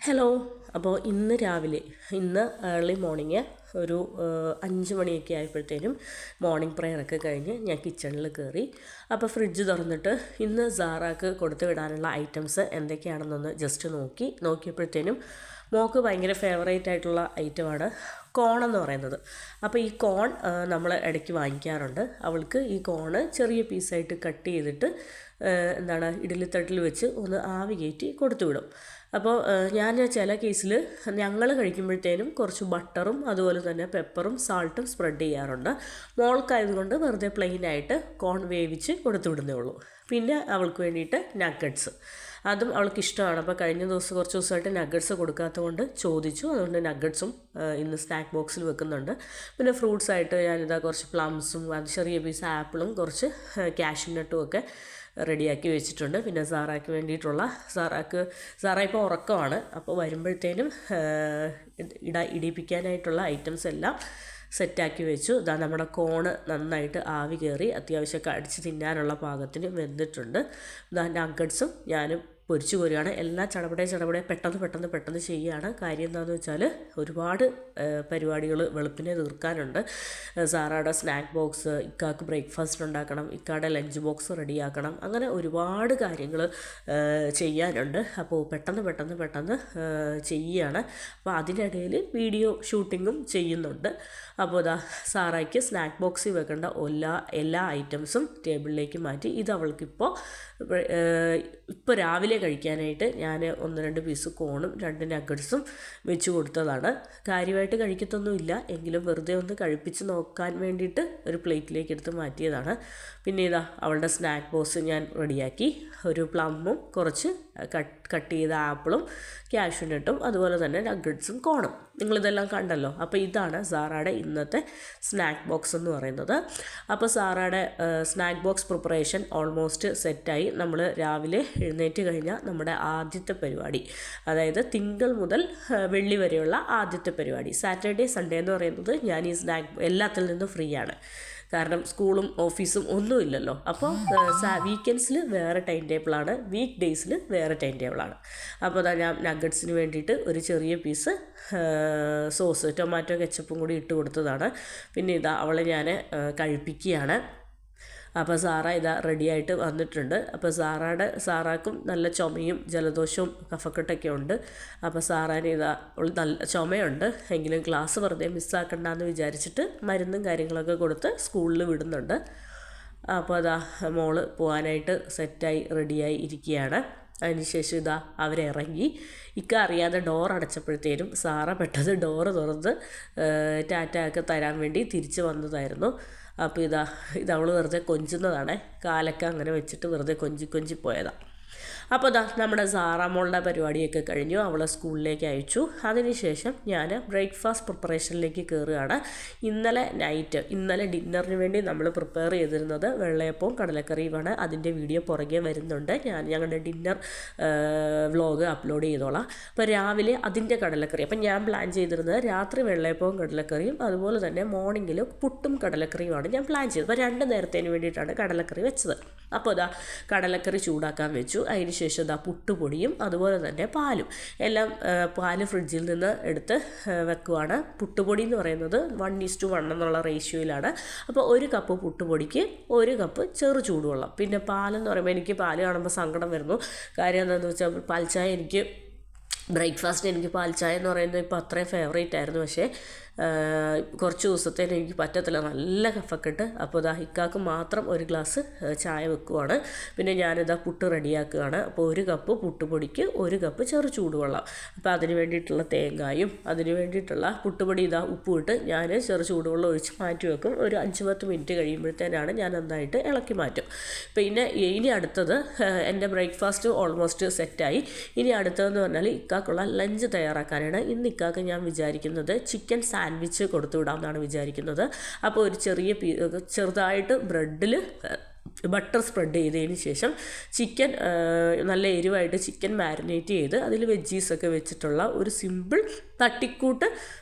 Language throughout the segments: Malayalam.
ഹലോ. അപ്പോൾ ഇന്ന് രാവിലെ ഏർലി മോർണിംഗ് ഒരു 5 മണിയൊക്കെ ആയപ്പോഴത്തേനും മോർണിംഗ് പ്രെയറൊക്കെ കഴിഞ്ഞ് ഞാൻ കിച്ചണിൽ കയറി. അപ്പോൾ ഫ്രിഡ്ജ് തുറന്നിട്ട് ഇന്ന് സാറാക്ക് കൊടുത്തു വിടാനുള്ള ഐറ്റംസ് എന്തൊക്കെയാണെന്നൊന്ന് ജസ്റ്റ് നോക്കിയപ്പോഴത്തേനും മോൾക്ക് ഭയങ്കര ഫേവറേറ്റ് ആയിട്ടുള്ള ഐറ്റമാണ് കോൺ എന്ന് പറയുന്നത്. അപ്പോൾ ഈ കോൺ നമ്മൾ ഇടയ്ക്ക് വാങ്ങിക്കാറുണ്ട്. അവൾക്ക് ഈ കോണ് ചെറിയ പീസായിട്ട് കട്ട് ചെയ്തിട്ട് ഇഡ്ഡലിത്തട്ടിൽ വെച്ച് ഒന്ന് ആവി കയറ്റി കൊടുത്തു വിടും. അപ്പോൾ ഞാൻ ചില കേസിൽ ഞങ്ങൾ കഴിക്കുമ്പോഴത്തേനും കുറച്ച് ബട്ടറും അതുപോലെ തന്നെ പെപ്പറും സാൾട്ടും സ്പ്രെഡ് ചെയ്യാറുണ്ട്. മോൾക്കായതുകൊണ്ട് വെറുതെ പ്ലെയിനായിട്ട് കോൺ വേവിച്ച് കൊടുത്തു വിടുന്നേ ഉള്ളൂ. പിന്നെ അവൾക്ക് വേണ്ടിയിട്ട് നഗ്ഗറ്റ്സ്, അതും അവൾക്ക് ഇഷ്ടമാണ്. അപ്പോൾ കഴിഞ്ഞ കുറച്ച് ദിവസമായിട്ട് നഗ്ഗറ്റ്സ് കൊടുക്കാത്തത് കൊണ്ട് ചോദിച്ചു. അതുകൊണ്ട് നഗ്ഗറ്റ്സും ഇന്ന് സ്നാക്ക് ബോക്സിൽ വെക്കുന്നുണ്ട്. പിന്നെ ഫ്രൂട്ട്സായിട്ട് ഞാനിതാ കുറച്ച് പ്ലംസും ചെറിയ പീസ് ആപ്പിളും കുറച്ച് കാഷ്യൂ നട്ടും ഒക്കെ റെഡിയാക്കി വെച്ചിട്ടുണ്ട്. പിന്നെ സാറാക്ക് വേണ്ടിയിട്ടുള്ള സാറ ഇപ്പോൾ ഉറക്കമാണ്. അപ്പോൾ വരുമ്പോഴത്തേനും ഇടിപ്പിക്കാനായിട്ടുള്ള ഐറ്റംസ് എല്ലാം സെറ്റാക്കി വെച്ചു. ഇതാ നമ്മുടെ കോണ് നന്നായിട്ട് ആവി കയറി അത്യാവശ്യം കടിച്ച് തിന്നാനുള്ള പാകത്തിന് വെന്തിട്ടുണ്ട്. ഇതാ നഗ്ഗറ്റ്സും ഞാനും പൊരിച്ചു കോരുകയാണ്. എല്ലാം ചടപടെ പെട്ടെന്ന് ചെയ്യുകയാണ്. കാര്യം എന്താണെന്ന് വെച്ചാൽ ഒരുപാട് പരിപാടികൾ വെളുപ്പിനെ തീർക്കാനുണ്ട്. സാറയുടെ സ്നാക്ക് ബോക്സ്, ഇക്കാക്ക് ബ്രേക്ക്ഫാസ്റ്റ് ഉണ്ടാക്കണം, ഇക്കാടെ ലഞ്ച് ബോക്സ് റെഡിയാക്കണം, അങ്ങനെ ഒരുപാട് കാര്യങ്ങൾ ചെയ്യാനുണ്ട്. അപ്പോൾ പെട്ടെന്ന് ചെയ്യുകയാണ്. അപ്പോൾ അതിനിടയിൽ വീഡിയോ ഷൂട്ടിങ്ങും ചെയ്യുന്നുണ്ട്. അപ്പോൾ ഇതാ സാറയ്ക്ക് സ്നാക്ക് ബോക്സിൽ വെക്കേണ്ട എല്ലാ ഐറ്റംസും ടേബിളിലേക്ക് മാറ്റി. ഇത് അവൾക്കിപ്പോൾ രാവിലെ കഴിക്കാനായിട്ട് ഞാൻ 1-2 പീസ് കോണും 2 നഗ്ഗറ്റ്സും വെച്ച് കൊടുത്തതാണ്. കാര്യമായിട്ട് കഴിക്കത്തൊന്നുമില്ല, എങ്കിലും വെറുതെ ഒന്ന് കഴിപ്പിച്ച് നോക്കാൻ വേണ്ടിയിട്ട് ഒരു പ്ലേറ്റിലേക്ക് എടുത്ത് മാറ്റിയതാണ്. പിന്നെ ഇതാ അവളുടെ സ്നാക്ക് ബോക്സ് ഞാൻ റെഡിയാക്കി. ഒരു പ്ലമ്മും കുറച്ച് കട്ട് ചെയ്ത ആപ്പിളും കാഷ്യൂ നട്ടും അതുപോലെ തന്നെ നഗ്ഗറ്റ്സും കോണും നിങ്ങളിതെല്ലാം കണ്ടല്ലോ. അപ്പോൾ ഇതാണ് സാറയുടെ ഇന്നത്തെ സ്നാക്ക് ബോക്സ് എന്ന് പറയുന്നത്. അപ്പോൾ സാറയുടെ സ്നാക്ക് ബോക്സ് പ്രിപ്പറേഷൻ ഓൾമോസ്റ്റ് സെറ്റായി. നമ്മൾ രാവിലെ എഴുന്നേറ്റ് കഴിഞ്ഞാൽ നമ്മുടെ ആദ്യത്തെ പരിപാടി, അതായത് തിങ്കൾ മുതൽ വെള്ളി വരെയുള്ള ആദ്യത്തെ പരിപാടി, സാറ്റർഡേ സൺഡേ എന്ന് പറയുന്നത് ഞാൻ ഈ സ്നാക്ക് എല്ലാത്തിൽ നിന്നും ഫ്രീ ആണ്. കാരണം സ്കൂളും ഓഫീസും ഒന്നുമില്ലല്ലോ. അപ്പോൾ വീക്കെൻഡ്സിൽ വേറെ ടൈം ടേബിളാണ്, വീക്ക് ഡേയ്സിൽ വേറെ ടൈം ടേബിളാണ്. അപ്പോൾ അതാ ഞാൻ നഗ്ഗറ്റ്സിന് വേണ്ടിയിട്ട് ഒരു ചെറിയ പീസ് സോസ്, ടൊമാറ്റോ കെച്ചപ്പും കൂടി ഇട്ട് കൊടുത്തതാണ്. പിന്നെ ഇതാ അവളെ ഞാൻ കഴിപ്പിക്കുകയാണ്. അപ്പോൾ സാറ ഇതാ റെഡിയായിട്ട് വന്നിട്ടുണ്ട്. അപ്പോൾ സാറാക്കും നല്ല ചുമയും ജലദോഷവും കഫക്കെട്ടൊക്കെ ഉണ്ട്. അപ്പോൾ സാറാന് ഇതാ നല്ല ചുമയുണ്ട്, എങ്കിലും ക്ലാസ് വെറുതെ മിസ്സാക്കണ്ടെന്ന് വിചാരിച്ചിട്ട് മരുന്നും കാര്യങ്ങളൊക്കെ കൊടുത്ത് സ്കൂളിൽ വിടുന്നുണ്ട്. അപ്പോൾ അതാ മോള് പോകാനായിട്ട് സെറ്റായി റെഡിയായി ഇരിക്കുകയാണ്. അതിനുശേഷം ഇതാ അവരിറങ്ങി. അറിയാതെ ഡോർ അടച്ചപ്പോഴത്തേനും സാറ പെട്ടെന്ന് ഡോറ് തുറന്ന് ടാറ്റ ഒക്കെ തരാൻ വേണ്ടി തിരിച്ച് വന്നതായിരുന്നു. അപ്പോൾ ഇതവൾ വെറുതെ കൊഞ്ചുന്നതാണ്, കാലൊക്കെ അങ്ങനെ വെച്ചിട്ട് വെറുതെ കൊഞ്ചി പോയതാണ്. അപ്പോൾ നമ്മുടെ സാറാ മോളുടെ പരിപാടിയൊക്കെ കഴിഞ്ഞു. അവളെ സ്കൂളിലേക്ക് അയച്ചു. അതിനുശേഷം ഞാൻ ബ്രേക്ക്ഫാസ്റ്റ് പ്രിപ്പറേഷനിലേക്ക് കയറുകയാണ്. ഇന്നലെ ഡിന്നറിന് വേണ്ടി നമ്മൾ പ്രിപ്പയർ ചെയ്തിരുന്നത് വെള്ളയപ്പവും കടലക്കറിയുമാണ്. അതിൻ്റെ വീഡിയോ പുറകെ വരുന്നുണ്ട്. ഞങ്ങളുടെ ഡിന്നർ വ്ലോഗ് അപ്ലോഡ് ചെയ്തോളാം. അപ്പോൾ രാവിലെ അതിൻ്റെ കടലക്കറി, അപ്പം ഞാൻ പ്ലാൻ ചെയ്തിരുന്നത് രാത്രി വെള്ളയപ്പവും കടലക്കറിയും അതുപോലെ തന്നെ മോർണിംഗിൽ പുട്ടും കടലക്കറിയുമാണ് ഞാൻ പ്ലാൻ ചെയ്തത്. അപ്പോൾ 2 നേരത്തേന് വേണ്ടിയിട്ടാണ് കടലക്കറി വെച്ചത്. അപ്പോൾ കടലക്കറി ചൂടാക്കാൻ വെച്ചു. അതിന് ശേഷം പുട്ടുപൊടിയും അതുപോലെ തന്നെ പാലും എല്ലാം, പാല് ഫ്രിഡ്ജിൽ നിന്ന് എടുത്ത് വെക്കുവാണ്. പുട്ടുപൊടി എന്ന് പറയുന്നത് 1:1 എന്നുള്ള റേഷ്യോയിലാണ്. അപ്പോൾ 1 കപ്പ് പുട്ടുപൊടിക്ക് 1 കപ്പ് ചെറു ചൂടുവെള്ളം. പിന്നെ പാലെന്ന് പറയുമ്പോൾ എനിക്ക് പാല് കാണുമ്പോൾ സങ്കടം വരുന്നു. കാര്യം എന്താണെന്ന് വെച്ചാൽ പാൽച്ചായ ബ്രേക്ക്ഫാസ്റ്റിന് എനിക്ക് പാൽച്ചായ എന്ന് പറയുന്നത് ഇപ്പോൾ അത്രയും ഫേവറേറ്റ് ആയിരുന്നു. പക്ഷേ കുറച്ച് ദിവസത്തേന് എനിക്ക് പറ്റത്തില്ല, നല്ല കഫക്കെട്ട്. അപ്പോൾ ഇക്കാക്ക് മാത്രം 1 ഗ്ലാസ് ചായ വെക്കുവാണ്. പിന്നെ ഞാനിതാ പുട്ട് റെഡിയാക്കുകയാണ്. അപ്പോൾ 1 കപ്പ് പുട്ടുപൊടിക്ക് 1 കപ്പ് ചെറു ചൂടുവെള്ളം. അപ്പോൾ അതിന് വേണ്ടിയിട്ടുള്ള തേങ്ങായും അതിന് വേണ്ടിയിട്ടുള്ള പുട്ടുപൊടി ഉപ്പും ഇട്ട് ഞാൻ ചെറു ചൂടുവെള്ളം ഒഴിച്ച് മാറ്റി വെക്കും. ഒരു 5-10 മിനിറ്റ് കഴിയുമ്പോഴത്തേനാണ് ഞാൻ നന്നായിട്ട് ഇളക്കി മാറ്റും. പിന്നെ ഇനി അടുത്തത് എൻ്റെ ബ്രേക്ക്ഫാസ്റ്റ് ഓൾമോസ്റ്റ് സെറ്റായി. ഇനി അടുത്തതെന്ന് പറഞ്ഞാൽ ഇക്കാക്കുള്ള ലഞ്ച് തയ്യാറാക്കാനാണ്. ഇന്ന് ഇക്കാക്ക് ഞാൻ വിചാരിക്കുന്നത് ചിക്കൻ സാൻഡ്വിച്ച് കൊടുത്തു വിടാമെന്നാണ് വിചാരിക്കുന്നത്. അപ്പോൾ ഒരു ചെറുതായിട്ട് ബ്രെഡിൽ ബട്ടർ സ്പ്രെഡ് ചെയ്തതിന് ശേഷം ചിക്കൻ നല്ല എരിവായിട്ട് ചിക്കൻ മാരിനേറ്റ് ചെയ്ത് അതിൽ വെജീസൊക്കെ വെച്ചിട്ടുള്ള ഒരു സിമ്പിൾ തട്ടിക്കൂട്ട്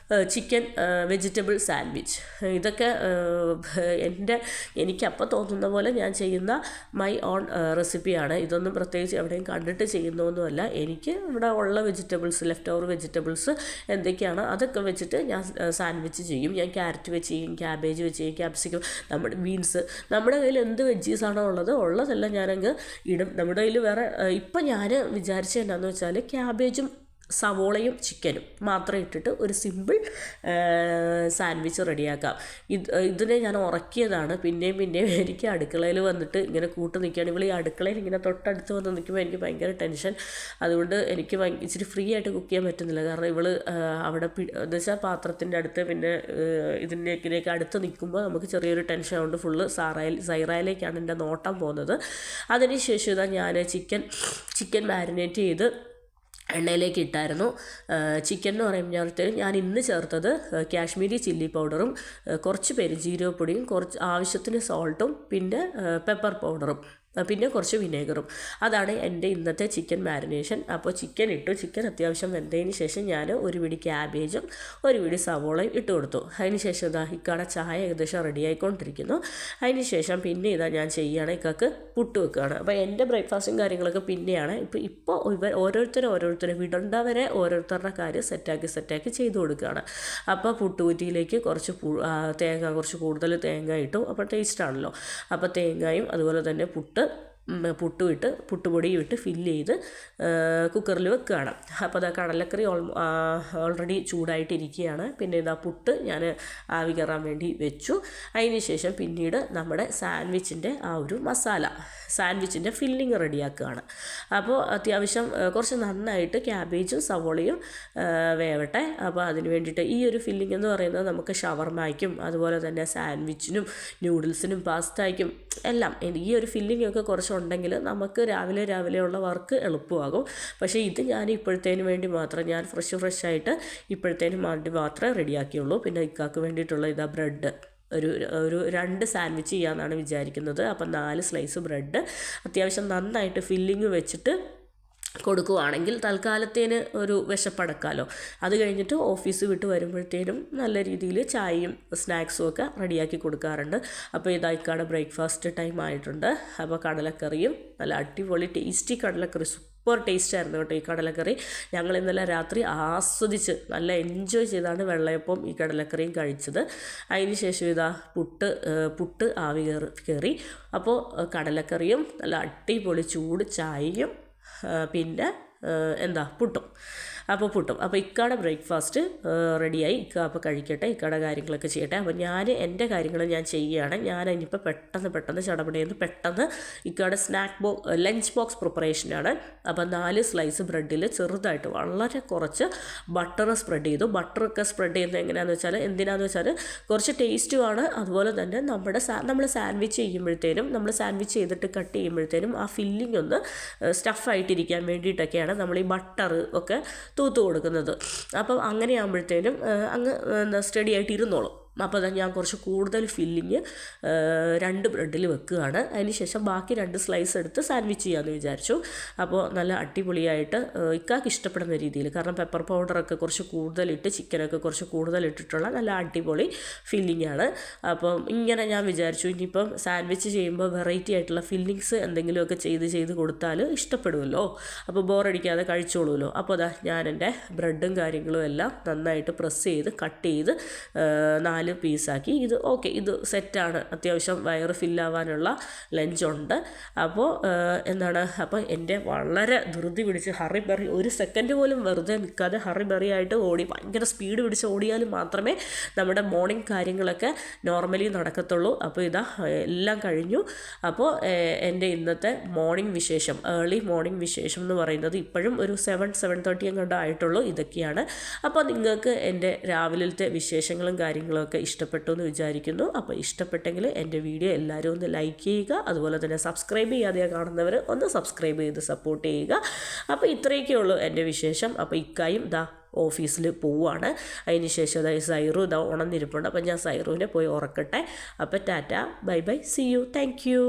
ചിക്കൻ വെജിറ്റബിൾ സാൻഡ്വിച്ച്. ഇതൊക്കെ എനിക്കപ്പോൾ തോന്നുന്ന പോലെ ഞാൻ ചെയ്യുന്ന മൈ ഓൺ റെസിപ്പിയാണ്. ഇതൊന്നും പ്രത്യേകിച്ച് എവിടെയും കണ്ടിട്ട് ചെയ്യുന്നൊന്നുമല്ല. എനിക്ക് ഇവിടെ ഉള്ള വെജിറ്റബിൾസ്, ലെഫ്റ്റ് ഓവർ വെജിറ്റബിൾസ് എന്തൊക്കെയാണ് അതൊക്കെ വെച്ചിട്ട് ഞാൻ സാൻഡ്വിച്ച് ചെയ്യും. ഞാൻ ക്യാരറ്റ് വെച്ച് ചെയ്യും, ക്യാബേജ് വെച്ച് ചെയ്യും, ക്യാപ്സിക്കം, നമ്മുടെ ബീൻസ്, നമ്മുടെ കയ്യിൽ എന്ത് വെജീസാണോ ഉള്ളതെല്ലാം ഞാനങ്ങ് ഇടും. നമ്മുടെ കയ്യിൽ വേറെ ഇപ്പം ഞാൻ വിചാരിച്ചത് എന്താണെന്ന് വെച്ചാൽ ക്യാബേജും സവോളയും ചിക്കനും മാത്രം ഇട്ടിട്ട് ഒരു സിമ്പിൾ സാൻഡ്വിച്ച് റെഡിയാക്കാം. ഇതിനെ ഞാൻ ഉറക്കിയതാണ്. പിന്നെയും എനിക്ക് അടുക്കളയിൽ വന്നിട്ട് ഇങ്ങനെ കൂട്ട് നിൽക്കുകയാണ്. ഈ അടുക്കളയിൽ ഇങ്ങനെ തൊട്ടടുത്ത് വന്ന് നിൽക്കുമ്പോൾ എനിക്ക് ഭയങ്കര ടെൻഷൻ. അതുകൊണ്ട് എനിക്ക് ഇച്ചിരി ഫ്രീ ആയിട്ട് കുക്ക് ചെയ്യാൻ പറ്റുന്നില്ല. കാരണം ഇവൾ അവിടെ എന്ന് വെച്ചാൽ പാത്രത്തിൻ്റെ അടുത്ത് പിന്നെ ഇതിൻ്റെയൊക്കെ അടുത്ത് നിൽക്കുമ്പോൾ നമുക്ക് ചെറിയൊരു ടെൻഷൻ കൊണ്ട് ഫുള്ള് സൈറയിലേക്കാണ് എൻ്റെ നോട്ടം പോകുന്നത്. അതിനുശേഷം ഇതാ ഞാൻ ചിക്കൻ മാരിനേറ്റ് ചെയ്ത് എണ്ണയിലേക്ക് ഇട്ടായിരുന്നു. ചിക്കൻ എന്ന് പറയുമ്പോഴത്തേക്കും ഞാൻ ഇന്ന് ചേർത്തത് കാശ്മീരി ചില്ലി പൗഡറും കുറച്ച് പെരുംജീരകപ്പൊടിയും കുറച്ച് ആവശ്യത്തിന് സോൾട്ടും പിന്നെ പെപ്പർ പൗഡറും പിന്നെ കുറച്ച് വിനേഗറും. അതാണ് എൻ്റെ ഇന്നത്തെ ചിക്കൻ മാരിനേഷൻ. അപ്പോൾ ചിക്കൻ ഇട്ടു. ചിക്കൻ അത്യാവശ്യം വെന്തതിന് ശേഷം ഞാൻ ഒരു പിടി ക്യാബേജും ഒരു പിടി സവോളയും ഇട്ട് കൊടുത്തു. അതിന് ശേഷം ഇതാ ഇക്കാടെ ചായ ഏകദേശം റെഡി ആയിക്കൊണ്ടിരിക്കുന്നു. അതിന് ശേഷം പിന്നെ ഇതാ ഞാൻ ചെയ്യുകയാണ്, ഇക്കാക്ക് പുട്ട് വെക്കുകയാണ്. അപ്പോൾ എൻ്റെ ബ്രേക്ക്ഫാസ്റ്റും കാര്യങ്ങളൊക്കെ പിന്നെയാണ്. ഇപ്പോൾ ഓരോരുത്തരെ വിടേണ്ടവരെ ഓരോരുത്തരുടെ കാര്യം സെറ്റാക്കി ചെയ്ത് കൊടുക്കുകയാണ്. അപ്പോൾ പുട്ടുകുറ്റിയിലേക്ക് കുറച്ച് കുറച്ച് കൂടുതൽ തേങ്ങ ഇട്ടു. അപ്പോൾ ടേസ്റ്റാണല്ലോ. അപ്പോൾ തേങ്ങയും അതുപോലെ തന്നെ പുട്ടുപൊടിയും ഇട്ട് ഫില്ല് ചെയ്ത് കുക്കറിൽ വെക്കുകയാണ്. അപ്പോൾ അതാ കടലക്കറി ഓൾറെഡി ചൂടായിട്ടിരിക്കുകയാണ്. പിന്നെ ഇതാ പുട്ട് ഞാൻ ആവി കയറാൻ വേണ്ടി വെച്ചു. അതിന് ശേഷം പിന്നീട് നമ്മുടെ സാൻഡ്വിച്ചിൻ്റെ ആ ഒരു സാൻഡ്വിച്ചിൻ്റെ ഫില്ലിങ് റെഡിയാക്കുകയാണ്. അപ്പോൾ അത്യാവശ്യം കുറച്ച് നന്നായിട്ട് ക്യാബേജും സവോളയും വേവട്ടെ. അപ്പോൾ അതിന് വേണ്ടിയിട്ട് ഈ ഒരു ഫില്ലിംഗ് എന്ന് പറയുന്നത് നമുക്ക് ഷവർമയ്ക്കും അതുപോലെ തന്നെ സാൻഡ്വിച്ചിനും ന്യൂഡിൽസിനും പാസ്തയ്ക്കും എല്ലാം ഈ ഒരു ഫില്ലിംഗ് ഒക്കെ കുറച്ചുണ്ടെങ്കിൽ നമുക്ക് രാവിലെയുള്ള വർക്ക് എളുപ്പമാകും. പക്ഷേ ഇത് ഞാൻ ഇപ്പോഴത്തേന് വേണ്ടി മാത്രം ഞാൻ ഫ്രഷ് ആയിട്ട് ഇപ്പോഴത്തേന് വേണ്ടി മാത്രമേ റെഡിയാക്കിയുള്ളൂ. പിന്നെ ഇക്കാക്ക് വേണ്ടിയിട്ടുള്ള ഇതാ ബ്രെഡ് ഒരു 2 സാൻഡ്വിച്ച് ചെയ്യാമെന്നാണ് വിചാരിക്കുന്നത്. അപ്പം 4 സ്ലൈസ് ബ്രെഡ് അത്യാവശ്യം നന്നായിട്ട് ഫില്ലിങ് വെച്ചിട്ട് കൊടുക്കുകയാണെങ്കിൽ തൽക്കാലത്തേന് ഒരു വിശപ്പടക്കാമല്ലോ. അത് കഴിഞ്ഞിട്ട് ഓഫീസ് വിട്ട് വരുമ്പോഴത്തേനും നല്ല രീതിയിൽ ചായയും സ്നാക്സും ഒക്കെ റെഡിയാക്കി കൊടുക്കാറുണ്ട്. അപ്പോൾ ഇതായിക്കാണ് ബ്രേക്ക്ഫാസ്റ്റ് ടൈം ആയിട്ടുണ്ട്. അപ്പോൾ കടലക്കറിയും നല്ല അടിപൊളി ടേസ്റ്റി കടലക്കറി, സൂപ്പർ ടേസ്റ്റ് ആയിരുന്നു കേട്ടോ ഈ കടലക്കറി. ഞങ്ങൾ ഇന്നലെ രാത്രി ആസ്വദിച്ച് നല്ല എൻജോയ് ചെയ്താണ് വെള്ളയപ്പം ഈ കടലക്കറിയും കഴിച്ചത്. അതിന് ശേഷം ഇതാ പുട്ട് ആവി കയറി. അപ്പോൾ കടലക്കറിയും നല്ല അടിപൊളി ചൂട് ചായയും പിന്നെ പുട്ടും. അപ്പോൾ ഇക്കാടെ ബ്രേക്ക്ഫാസ്റ്റ് റെഡിയായി. ഇക്ക അപ്പോൾ കഴിക്കട്ടെ, ഇക്കാടെ കാര്യങ്ങളൊക്കെ ചെയ്യട്ടെ. അപ്പോൾ ഞാൻ എൻ്റെ കാര്യങ്ങൾ ഞാൻ ചെയ്യുകയാണ്. ഞാൻ ഇനിയിപ്പോൾ പെട്ടെന്ന് ചടപടയെന്ന് പെട്ടെന്ന് ഇക്കാടെ ലഞ്ച് ബോക്സ് പ്രിപ്പറേഷനാണ്. അപ്പോൾ 4 സ്ലൈസ് ബ്രെഡിൽ ചെറുതായിട്ട് വളരെ കുറച്ച് ബട്ടർ സ്പ്രെഡ് ചെയ്തു. ബട്ടറൊക്കെ സ്പ്രെഡ് ചെയ്യുന്നത് എന്തിനാണെന്ന് വെച്ചാൽ കുറച്ച് ടേസ്റ്റുമാണ്. അതുപോലെ തന്നെ നമ്മൾ സാൻഡ്വിച്ച് ചെയ്യുമ്പോഴത്തേനും നമ്മൾ സാൻഡ്വിച്ച് ചെയ്തിട്ട് കട്ട് ചെയ്യുമ്പോഴത്തേനും ആ ഫില്ലിംഗ് ഒന്ന് സ്റ്റഫായിട്ടിരിക്കാൻ വേണ്ടിയിട്ടൊക്കെയാണ് നമ്മൾ ഈ ബട്ടർ ഒക്കെ തൂത്ത് കൊടുക്കുന്നത്. അപ്പം അങ്ങനെയാകുമ്പോഴത്തേനും അങ്ങ് സ്റ്റഡി ആയിട്ട് ഇരുന്നോളും. അപ്പോൾ ഞാൻ കുറച്ച് കൂടുതൽ ഫില്ലിങ് 2 ബ്രെഡിൽ വെക്കുകയാണ്. അതിന് ശേഷം ബാക്കി 2 സ്ലൈസ് എടുത്ത് സാൻഡ്വിച്ച് ചെയ്യാമെന്ന് വിചാരിച്ചു. അപ്പോൾ നല്ല അടിപൊളിയായിട്ട് ഇക്കാക്ക് ഇഷ്ടപ്പെടുന്ന രീതിയിൽ, കാരണം പെപ്പർ പൗഡറൊക്കെ കുറച്ച് കൂടുതലിട്ട് ചിക്കനൊക്കെ കുറച്ച് കൂടുതലിട്ടിട്ടുള്ള നല്ല അടിപൊളി ഫില്ലിംഗ് ആണ്. അപ്പം ഇങ്ങനെ ഞാൻ വിചാരിച്ചു ഇനിയിപ്പം സാൻഡ്വിച്ച് ചെയ്യുമ്പോൾ വെറൈറ്റി ആയിട്ടുള്ള ഫില്ലിങ്സ് എന്തെങ്കിലുമൊക്കെ ചെയ്ത് കൊടുത്താൽ ഇഷ്ടപ്പെടുമല്ലോ, അപ്പോൾ ബോറടിക്കാതെ കഴിച്ചോളൂല്ലോ. അപ്പോൾ ഞാൻ എൻ്റെ ബ്രെഡും കാര്യങ്ങളും എല്ലാം നന്നായിട്ട് പ്രസ് ചെയ്ത് കട്ട് ചെയ്ത് 4 പീസാക്കി. ഇത് സെറ്റാണ്, അത്യാവശ്യം വയറ് ഫില്ലാവാനുള്ള ലഞ്ചുണ്ട്. അപ്പോൾ അപ്പോൾ എൻ്റെ വളരെ ധൃതി പിടിച്ച് ഹറിബറി, ഒരു സെക്കൻഡ് പോലും വെറുതെ നിൽക്കാതെ ഹറിബറി ആയിട്ട് ഓടി, ഭയങ്കര സ്പീഡ് പിടിച്ച് ഓടിയാൽ മാത്രമേ നമ്മുടെ മോർണിംഗ് കാര്യങ്ങളൊക്കെ നോർമലി നടക്കത്തുള്ളൂ. അപ്പോൾ എല്ലാം കഴിഞ്ഞു. അപ്പോൾ എൻ്റെ ഇന്നത്തെ മോർണിംഗ് വിശേഷം, ഏർലി മോർണിംഗ് വിശേഷം എന്ന് പറയുന്നത് ഇപ്പോഴും ഒരു 7:30 എങ്ങാണ്ട് ആയിട്ടുള്ളൂ. ഇതൊക്കെയാണ്. അപ്പോൾ നിങ്ങൾക്ക് എൻ്റെ രാവിലത്തെ വിശേഷങ്ങളും കാര്യങ്ങളൊക്കെ ഇഷ്ടപ്പെട്ടു എന്ന് വിചാരിക്കുന്നു. അപ്പോൾ ഇഷ്ടപ്പെട്ടെങ്കിൽ എൻ്റെ വീഡിയോ എല്ലാവരും ഒന്ന് ലൈക്ക് ചെയ്യുക. അതുപോലെ തന്നെ സബ്സ്ക്രൈബ് ചെയ്യാതെ കാണുന്നവർ ഒന്ന് സബ്സ്ക്രൈബ് ചെയ്ത് സപ്പോർട്ട് ചെയ്യുക. അപ്പോൾ ഇത്രയൊക്കെ ഉള്ളൂ എൻ്റെ വിശേഷം. അപ്പോൾ ഇക്കായും ഓഫീസിൽ പോവുകയാണ്. അതിന് ശേഷം സൈറു ഉണർന്നിരിപ്പുണ്ട്. അപ്പോൾ ഞാൻ സൈറുവിനെ പോയി ഉറക്കട്ടെ. അപ്പോൾ tata, bye bye, see you, thank U.